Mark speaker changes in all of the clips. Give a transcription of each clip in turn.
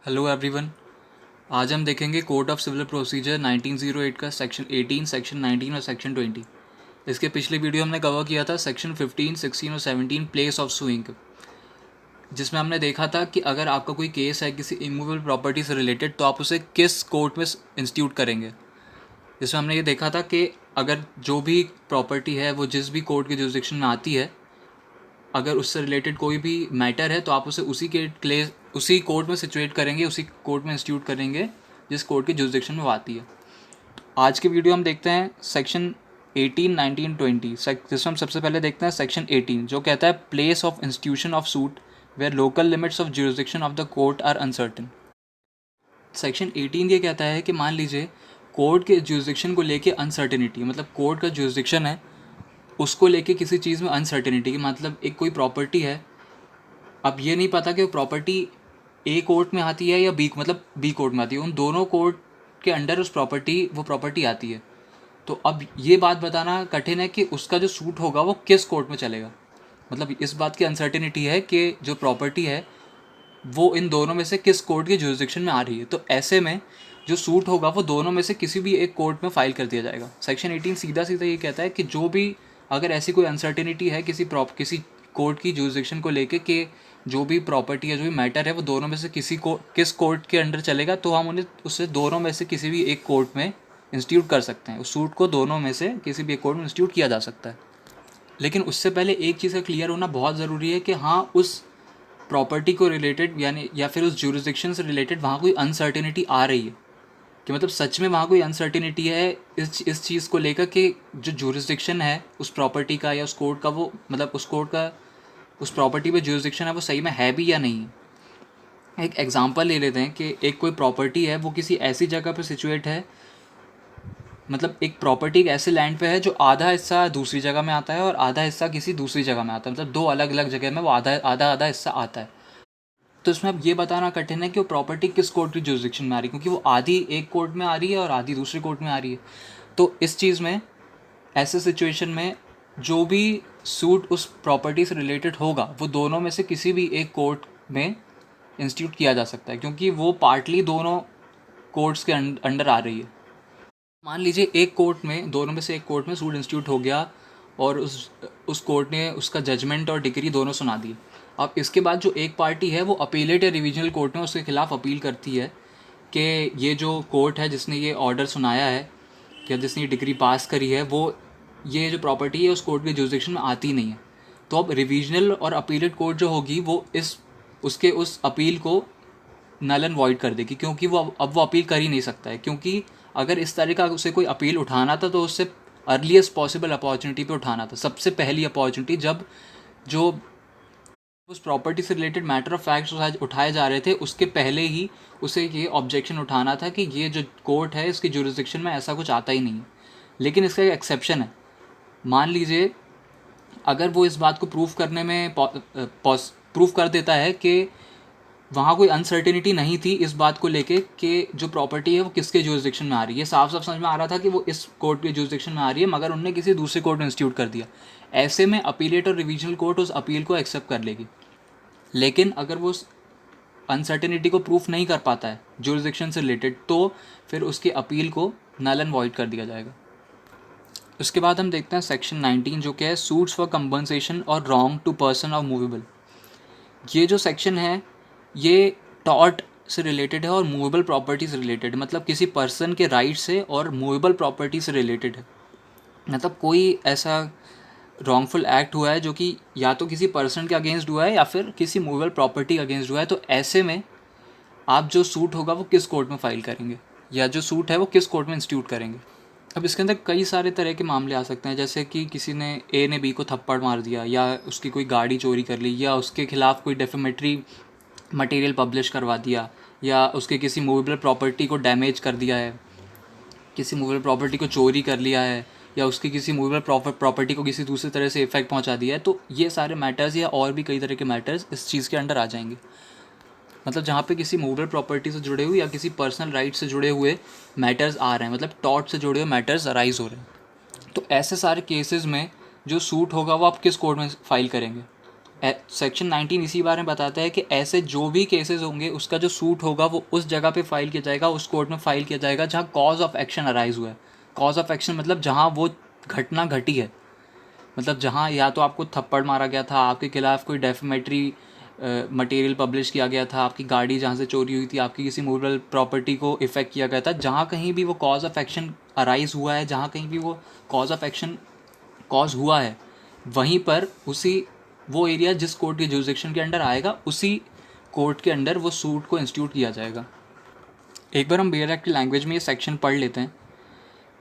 Speaker 1: Hello everyone. आज हम देखेंगे कोड ऑफ सिविल प्रोसीजर 1908 का सेक्शन 18, सेक्शन 19 और सेक्शन 20। इसके पिछले वीडियो हमने कवर किया था सेक्शन 15, 16 और 17 प्लेस ऑफ सुइंग, जिसमें हमने देखा था कि अगर आपका कोई केस है किसी इमूवेबल प्रॉपर्टी से रिलेटेड तो आप उसे किस कोर्ट में इंस्टीट्यूट करेंगे। जिसमें हमने ये देखा था कि अगर जो भी प्रॉपर्टी है वो जिस भी कोर्ट के जुरिसडिक्शन में आती है, अगर उससे रिलेटेड कोई भी मैटर है तो आप उसे उसी कोर्ट में सिचुएट करेंगे, उसी कोर्ट में इंस्टीट्यूट करेंगे जिस कोर्ट के जुरिसडिक्शन में वो आती है। आज के वीडियो हम देखते हैं सेक्शन 18, 19, 20। जिसमें हम सबसे पहले देखते हैं सेक्शन 18, जो कहता है place of institution of suit where local limits of jurisdiction of the court are uncertain. Section 18 ये कहता है कि मान लीजिए कोर्ट के जुरिसडिक्शन को लेके अनसर्टेनिटी, मतलब कोर्ट का जुरिसडिक्शन है उसको लेके किसी चीज़ में अनसर्टेनिटी की, मतलब एक कोई प्रॉपर्टी है, अब ये नहीं पता कि वो प्रॉपर्टी ए कोर्ट में आती है या बी कोर्ट में आती है, उन दोनों कोर्ट के अंडर वो प्रॉपर्टी आती है। तो अब ये बात बताना कठिन है कि उसका जो सूट होगा वो किस कोर्ट में चलेगा। मतलब इस बात की अनसर्टेनिटी है कि जो प्रॉपर्टी है वो इन दोनों में से किस कोर्ट के जुरिसडिक्शन में आ रही है। तो ऐसे में जो सूट होगा वो दोनों में से किसी भी एक कोर्ट में फाइल कर दिया जाएगा। सेक्शन 18 सीधा सीधा ये कहता है कि जो भी अगर ऐसी कोई अनसर्टेनिटी है किसी कोर्ट की जुरिसडिक्शन को लेके कि जो भी प्रॉपर्टी है, जो भी मैटर है, वो दोनों में से किस कोर्ट के अंडर चलेगा, तो हम उन्हें उससे दोनों में से किसी भी एक कोर्ट में इंस्टीट्यूट कर सकते हैं। उस सूट को दोनों में से किसी भी एक कोर्ट में इंस्टीट्यूट किया जा सकता है। लेकिन उससे पहले एक चीज़ का क्लियर होना बहुत ज़रूरी है कि हाँ, उस प्रॉपर्टी को रिलेटेड यानी या फिर उस जुरिसडिक्शन से रिलेटेड वहाँ कोई अनसर्टेनिटी आ रही है, कि मतलब सच में वहाँ कोई अनसर्टेनिटी है इस चीज़ को लेकर कि जो जुरिसडिक्शन है उस प्रॉपर्टी का या उस कोर्ट का, वो मतलब उस कोर्ट का उस प्रॉपर्टी पे जुरिसडिक्शन है वो सही में है भी या नहीं है। एक एग्जांपल ले लेते हैं कि एक कोई प्रॉपर्टी है वो किसी ऐसी जगह पे सिचुएट है, मतलब एक प्रॉपर्टी एक ऐसे लैंड पे है जो आधा हिस्सा दूसरी जगह में आता है और आधा हिस्सा किसी दूसरी जगह में आता है, मतलब दो अलग अलग जगह में वो आधा आधा आधा हिस्सा आता है। तो इसमें अब ये बताना कठिन है कि वो प्रॉपर्टी किस कोर्ट की जुरिसडिक्शन में आ रही है, क्योंकि वो आधी एक कोर्ट में आ रही है और आधी दूसरी कोर्ट में आ रही है। तो इस चीज़ में, ऐसे सिचुएशन में जो भी सूट उस प्रॉपर्टी से रिलेटेड होगा वो दोनों में से किसी भी एक कोर्ट में इंस्टीट्यूट किया जा सकता है, क्योंकि वो पार्टली दोनों कोर्ट्स के अंडर आ रही है। मान लीजिए एक कोर्ट में, दोनों में से एक कोर्ट में सूट इंस्टीट्यूट हो गया और उस कोर्ट ने उसका जजमेंट और डिक्री दोनों सुना दी। अब इसके बाद जो एक पार्टी है वो अपीलेट या रिविजनल कोर्ट में उसके खिलाफ अपील करती है कि ये जो कोर्ट है जिसने ये ऑर्डर सुनाया है या जिसने ये डिग्री पास करी है, वो ये जो प्रॉपर्टी है उस कोर्ट के जुरिसडिक्शन में आती नहीं है। तो अब रिविजनल और अपीलेट कोर्ट जो होगी वो उस अपील को नल एंड वॉइड कर देगी, क्योंकि अब वो अपील कर ही नहीं सकता है। क्योंकि अगर इस तरह का उसे कोई अपील उठाना था तो उससे अर्लीस्ट पॉसिबल अपॉर्चुनिटी पे उठाना था, सबसे पहली अपॉर्चुनिटी, जब जो उस प्रॉपर्टी से रिलेटेड मैटर ऑफ फैक्ट्स उठाए जा रहे थे उसके पहले ही उसे ये ऑब्जेक्शन उठाना था कि ये जो कोर्ट है इसकी जुरिसडिक्शन में ऐसा कुछ आता ही नहीं है। लेकिन इसका एक एक्सेप्शन है। मान लीजिए अगर वो इस बात को प्रूव करने में प्रूव कर देता है कि वहाँ कोई अनसर्टेनिटी नहीं थी इस बात को लेके कि जो प्रॉपर्टी है वो किसके जुरिसडिक्शन में आ रही है, साफ साफ समझ में आ रहा था कि वो इस कोर्ट के जुरिसडिक्शन में आ रही है, मगर उनने किसी दूसरे कोर्ट में इंस्टीट्यूट कर दिया। ऐसे में अपीलेट और रिविजनल कोर्ट उस अपील को एक्सेप्ट कर लेगी। लेकिन अगर वो अनसर्टेनिटी को प्रूफ नहीं कर पाता है जुरिसडिक्शन से रिलेटेड, तो फिर उसकी अपील को नल एंड वॉइड कर दिया जाएगा। उसके बाद हम देखते हैं सेक्शन 19, जो क्या है सूट्स फॉर कंपनसेशन और wrong to person of movable. ये जो सेक्शन है ये टॉर्ट से रिलेटेड है और मूवेबल प्रॉपर्टी से रिलेटेड है, मतलब किसी पर्सन के राइट से और मूवेबल प्रॉपर्टी से रिलेटेड है। मतलब कोई ऐसा रॉन्गफुल एक्ट हुआ है जो कि या तो किसी पर्सन के अगेंस्ट हुआ है या फिर किसी मूवेबल प्रॉपर्टी अगेंस्ट हुआ है, तो ऐसे में आप जो सूट होगा वो किस कोर्ट में फाइल करेंगे या जो सूट है वो किस कोर्ट में इंस्टीट्यूट करेंगे। अब इसके अंदर कई सारे तरह के मामले आ सकते हैं, जैसे कि किसी ने ए ने बी को थप्पड़ मार दिया, या उसकी कोई गाड़ी चोरी कर ली, या उसके खिलाफ कोई डेफेमेटरी मटेरियल पब्लिश करवा दिया, या उसके किसी मूवेबल प्रॉपर्टी को डैमेज कर दिया है, किसी मूवेबल प्रॉपर्टी को चोरी कर लिया है, या उसकी किसी मूवेबल प्रॉपर्टी को किसी दूसरी तरह से इफेक्ट पहुंचा दिया है। तो ये सारे मैटर्स या और भी कई तरह के मैटर्स इस चीज़ के अंडर आ जाएंगे। मतलब जहाँ पे किसी मूवेबल प्रॉपर्टी से जुड़े हुए या किसी पर्सनल राइट से जुड़े हुए मैटर्स आ रहे हैं, मतलब टॉर्ट से जुड़े हुए मैटर्स अराइज हो रहे हैं, तो ऐसे सारे केसेस में जो सूट होगा वो आप किस कोर्ट में फाइल करेंगे। सेक्शन 19 इसी बारे में बताता है कि ऐसे जो भी केसेस होंगे उसका जो सूट होगा वो उस जगह पे फाइल किया जाएगा, उस कोर्ट में फाइल किया जाएगा जहाँ कॉज ऑफ एक्शन अराइज हुआ है। कॉज ऑफ एक्शन मतलब जहाँ वो घटना घटी है, मतलब जहाँ या तो आपको थप्पड़ मारा गया था, आपके खिलाफ कोई डेफेमेटरी मटेरियल पब्लिश किया गया था, आपकी गाड़ी जहाँ से चोरी हुई थी, आपकी किसी मूवल प्रॉपर्टी को इफ़ेक्ट किया गया था, जहाँ कहीं भी वो कॉज ऑफ एक्शन अराइज हुआ है, जहाँ कहीं भी वो कॉज ऑफ एक्शन कॉज हुआ है, वहीं पर उसी वो एरिया जिस कोर्ट के जुरिसडिक्शन के अंडर आएगा उसी कोर्ट के अंडर वो सूट को इंस्टीट्यूट किया जाएगा। एक बार हम बेयर एक्ट की लैंग्वेज में ये सेक्शन पढ़ लेते हैं।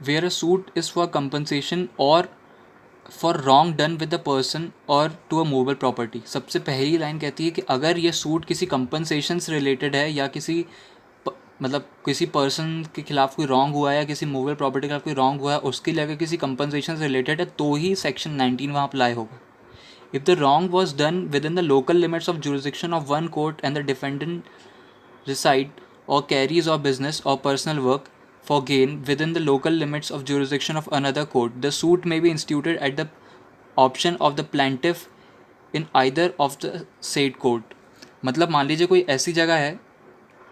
Speaker 1: Where a suit is for compensation or for wrong done with the person or to a movable property. सबसे पहली लाइन कहती है कि अगर ये सूट किसी कंपनसेशन से रिलेटेड है या किसी मतलब किसी पर्सन के खिलाफ कोई रॉन्ग हुआ है या किसी मूवेबल प्रॉपर्टी के खिलाफ कोई रॉन्ग हुआ है, उसके लिए अगर किसी कंपनसेशन से रिलेटेड है तो ही सेक्शन 19 वहाँ अप्लाई होगा। If the wrong was done within the local limits of jurisdiction of one court and the defendant reside or carries or business or personal work for gain within the local limits of jurisdiction of another court, the suit may be instituted at the option of the plaintiff in either of the said court। मतलब मान लीजिए कोई ऐसी जगह है,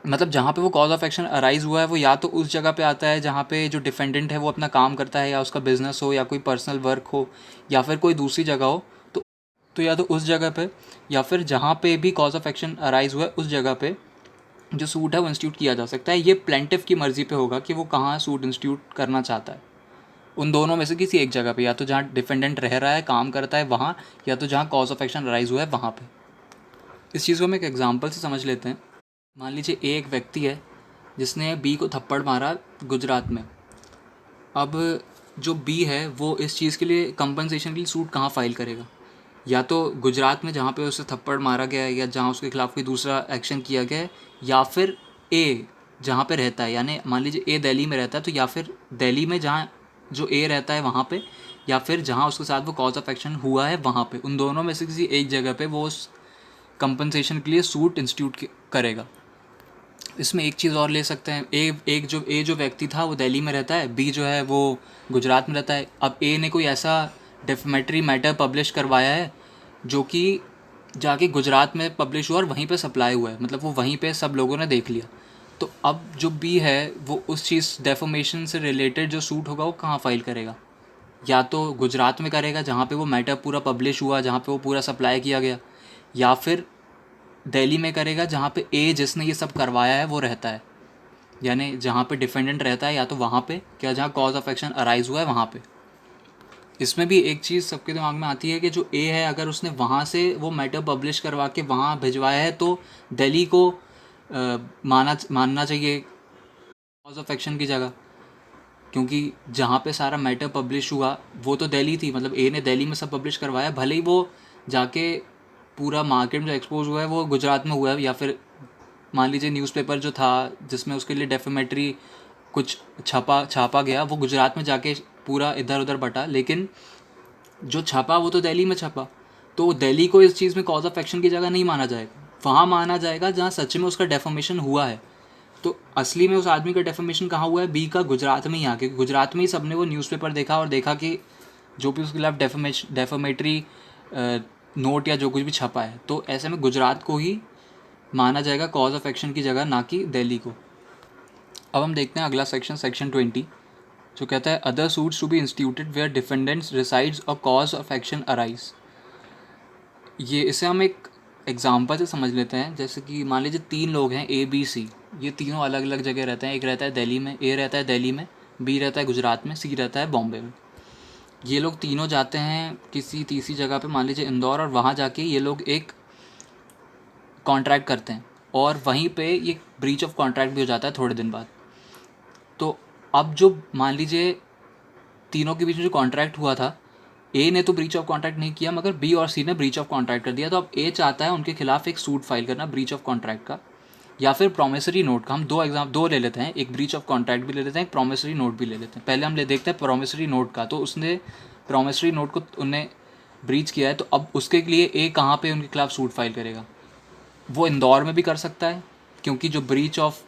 Speaker 1: मतलब जहाँ पे वो कॉज ऑफ एक्शन अराइज हुआ है वो या तो उस जगह पे आता है जहाँ पे जो डिफेंडेंट है वो अपना काम करता है या उसका बिजनेस हो या कोई पर्सनल वर्क हो या फिर कोई दूसरी जगह हो, तो या तो उस जगह पे या फिर जहाँ पे भी कॉज ऑफ एक्शन अराइज हुआ है उस जगह पे जो सूट है वो इंस्टीट्यूट किया जा सकता है। ये प्लेंटिफ की मर्ज़ी पे होगा कि वो कहाँ सूट इंस्टीट्यूट करना चाहता है, उन दोनों में से किसी एक जगह पे, या तो जहाँ डिफेंडेंट रह रहा है काम करता है वहाँ, या तो जहाँ कॉज ऑफ एक्शन अराइज हुआ है वहाँ पे। इस चीज़ को हम एक एग्जांपल से समझ लेते हैं। मान लीजिए एक व्यक्ति है जिसने बी को थप्पड़ मारा गुजरात में। अब जो बी है वो इस चीज़ के लिए कंपनसेशन के लिए सूट कहाँ फाइल करेगा, या तो गुजरात में जहाँ पे उसे थप्पड़ मारा गया है या जहाँ उसके खिलाफ कोई दूसरा एक्शन किया गया है, या फिर ए जहाँ पे रहता है, यानी मान लीजिए ए दिल्ली में रहता है तो या फिर दिल्ली में जहाँ जो ए रहता है वहाँ पे, या फिर जहाँ उसके साथ वो कॉज ऑफ एक्शन हुआ है वहाँ पे, उन दोनों में से किसी एक जगह पे वो उस कंपनसेशन के लिए सूट इंस्टीट्यूट करेगा। इसमें एक चीज़ और ले सकते हैं, ए जो व्यक्ति था वो दिल्ली में रहता है, बी जो है वो गुजरात में रहता है। अब ए ने कोई ऐसा डेफेमेटरी मैटर पब्लिश करवाया है जो कि जाके गुजरात में पब्लिश हुआ और वहीं पे सप्लाई हुआ है, मतलब वो वहीं पे सब लोगों ने देख लिया। तो अब जो बी है वो उस चीज़ डेफोमेशन से रिलेटेड जो सूट होगा वो कहाँ फाइल करेगा, या तो गुजरात में करेगा जहाँ पे वो मैटर पूरा पब्लिश हुआ, जहाँ पे वो पूरा सप्लाई किया गया, या फिर दिल्ली में करेगा जहाँ पे ए जिसने ये सब करवाया है वो रहता है, यानी जहाँ पे डिफेंडेंट रहता है या तो वहाँ पे, क्या जहाँ कॉज ऑफ एक्शन अराइज हुआ है वहाँ पे। इसमें भी एक चीज़ सबके दिमाग में आती है कि जो ए है अगर उसने वहाँ से वो मैटर पब्लिश करवा के वहाँ भिजवाया है तो दिल्ली को मानना चाहिए कॉज ऑफ एक्शन की जगह, क्योंकि जहाँ पे सारा मैटर पब्लिश हुआ वो तो दिल्ली थी, मतलब ए ने दिल्ली में सब पब्लिश करवाया, भले ही वो जाके पूरा मार्केट में जो एक्सपोज हुआ है वो गुजरात में हुआ है, या फिर मान लीजिए न्यूज़पेपर जो था जिसमें उसके लिए डेफेमेटरी कुछ छापा गया वो गुजरात में जाके पूरा इधर उधर बटा, लेकिन जो छापा वो तो दिल्ली में छपा, तो दिल्ली को इस चीज़ में कॉज ऑफ एक्शन की जगह नहीं माना जाएगा, वहाँ माना जाएगा जहाँ सच में उसका डेफोमेशन हुआ है। तो असली में उस आदमी का डेफोमेशन कहाँ हुआ है, बी का गुजरात में ही आके, गुजरात में ही सबने वो न्यूज़पेपर देखा और देखा कि जो भी उसके खिलाफ डेफोमेटरी नोट या जो कुछ भी छपा है, तो ऐसे में गुजरात को ही माना जाएगा कॉज ऑफ एक्शन की जगह, ना कि दिल्ली को। अब हम देखते हैं अगला सेक्शन, सेक्शन 20, जो कहता है other suits to be instituted where defendants resides और कॉज ऑफ एक्शन अराइज। ये इसे हम एक एग्जांपल से समझ लेते हैं। जैसे कि मान लीजिए 3 लोग हैं ए बी सी, ये तीनों अलग अलग जगह रहते हैं। एक रहता है दिल्ली में, ए रहता है दिल्ली में, बी रहता है गुजरात में, सी रहता है बॉम्बे में। ये लोग तीनों जाते हैं किसी तीसरी जगह पे, मान लीजिए इंदौर, और वहाँ जाके ये लोग एक कॉन्ट्रैक्ट करते हैं और वहीं पे ये ब्रीच ऑफ कॉन्ट्रैक्ट भी हो जाता है थोड़े दिन बाद। तो अब जो मान लीजिए तीनों के बीच में जो कॉन्ट्रैक्ट हुआ था, ए ने तो ब्रीच ऑफ कॉन्ट्रैक्ट नहीं किया मगर बी और सी ने ब्रीच ऑफ कॉन्ट्रैक्ट कर दिया, तो अब ए चाहता है उनके खिलाफ एक सूट फाइल करना ब्रीच ऑफ कॉन्ट्रैक्ट का या फिर प्रॉमिसरी नोट का। हम दो ले लेते हैं, एक ब्रीच ऑफ कॉन्ट्रैक्ट भी ले लेते हैं, एक प्रॉमिसरी नोट भी ले लेते हैं। पहले हम देखते हैं प्रॉमिसरी नोट का। तो उसने प्रॉमिसरी नोट को उन्हें ब्रीच किया है, तो अब उसके लिए ए कहाँ पे उनके खिलाफ सूट फाइल करेगा? वो इंदौर में भी कर सकता है क्योंकि जो ब्रीच ऑफ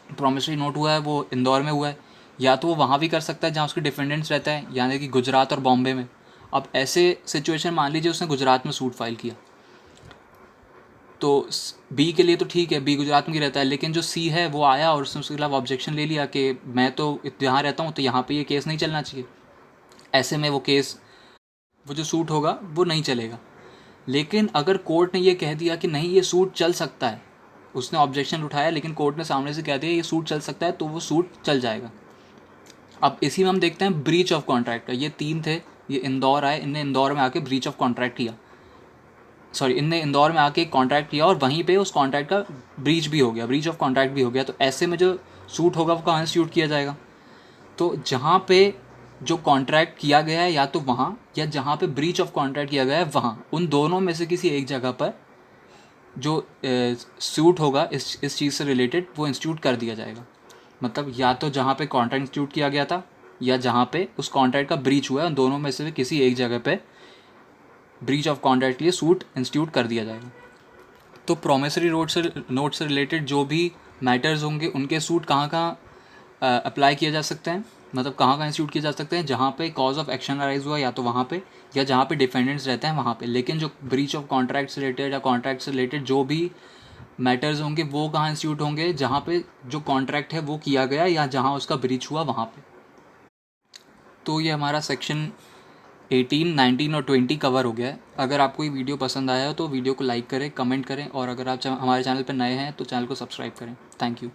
Speaker 1: प्रॉमिसरी नोट हुआ है वो इंदौर में हुआ है, या तो वो वहाँ भी कर सकता है जहाँ उसके डिफेंडेंट्स रहता है, यानी कि गुजरात और बॉम्बे में। अब ऐसे सिचुएशन मान लीजिए उसने गुजरात में सूट फाइल किया, तो बी के लिए तो ठीक है, बी गुजरात में ही रहता है, लेकिन जो सी है वो आया और उसने उसके खिलाफ ऑब्जेक्शन ले लिया कि मैं तो यहाँ रहता हूँ तो यहाँ पे ये केस नहीं चलना चाहिए। ऐसे में वो केस, वो जो सूट होगा वो नहीं चलेगा। लेकिन अगर कोर्ट ने ये कह दिया कि नहीं ये सूट चल सकता है, उसने ऑब्जेक्शन उठाया लेकिन कोर्ट ने सामने से कह दिया ये सूट चल सकता है, तो वो सूट चल जाएगा। अब इसी में हम देखते हैं ब्रीच ऑफ कॉन्ट्रैक्ट का। ये 3 थे, ये इंदौर आए, इनने इंदौर में आके ब्रीच ऑफ कॉन्ट्रैक्ट किया, सॉरी इनने इंदौर में आके कॉन्ट्रैक्ट किया और वहीं पे उस कॉन्ट्रैक्ट का ब्रीच भी हो गया, ब्रीच ऑफ कॉन्ट्रैक्ट भी हो गया। तो ऐसे में जो सूट होगा वो कहाँ इंस्टीट्यूट किया जाएगा? तो जहाँ पे जो कॉन्ट्रैक्ट किया गया है या तो वहाँ, या जहाँ पे ब्रीच ऑफ कॉन्ट्रैक्ट किया गया है वहाँ, उन दोनों में से किसी एक जगह पर जो सूट होगा इस चीज़ से रिलेटेड वो इंस्टीट्यूट कर दिया जाएगा। मतलब या तो जहाँ पे कॉन्ट्रैक्ट इंस्टीट्यूट किया गया था या जहाँ पे उस कॉन्ट्रैक्ट का ब्रीच हुआ है, उन दोनों में से किसी एक जगह पे ब्रीच ऑफ कॉन्ट्रैक्ट के लिए सूट इंस्टीट्यूट कर दिया जाएगा। तो प्रोमिसरी नोट से रिलेटेड जो भी मैटर्स होंगे उनके सूट कहाँ कहाँ अप्लाई किए जा सकते हैं, मतलब कहाँ कहाँ इंस्टीट्यूट किए जा सकते हैं? जहाँ पे कॉज ऑफ एक्शन अराइज हुआ या तो वहाँ पे, या जहाँ पे डिफेंडेंट्स रहते हैं वहाँ पे। लेकिन जो ब्रीच ऑफ कॉन्ट्रैक्ट से रिलेटेड या कॉन्ट्रैक्ट से रिलेटेड जो भी मैटर्स होंगे वो कहाँ इंस्टीट्यूट होंगे? जहाँ पे जो कॉन्ट्रैक्ट है वो किया गया या जहाँ उसका ब्रीच हुआ वहाँ पे। तो ये हमारा सेक्शन 18, 19 और 20 कवर हो गया है। अगर आपको ये वीडियो पसंद आया हो तो वीडियो को लाइक करें, कमेंट करें, और अगर आप हमारे चैनल पर नए हैं तो चैनल को सब्सक्राइब करें। Thank you.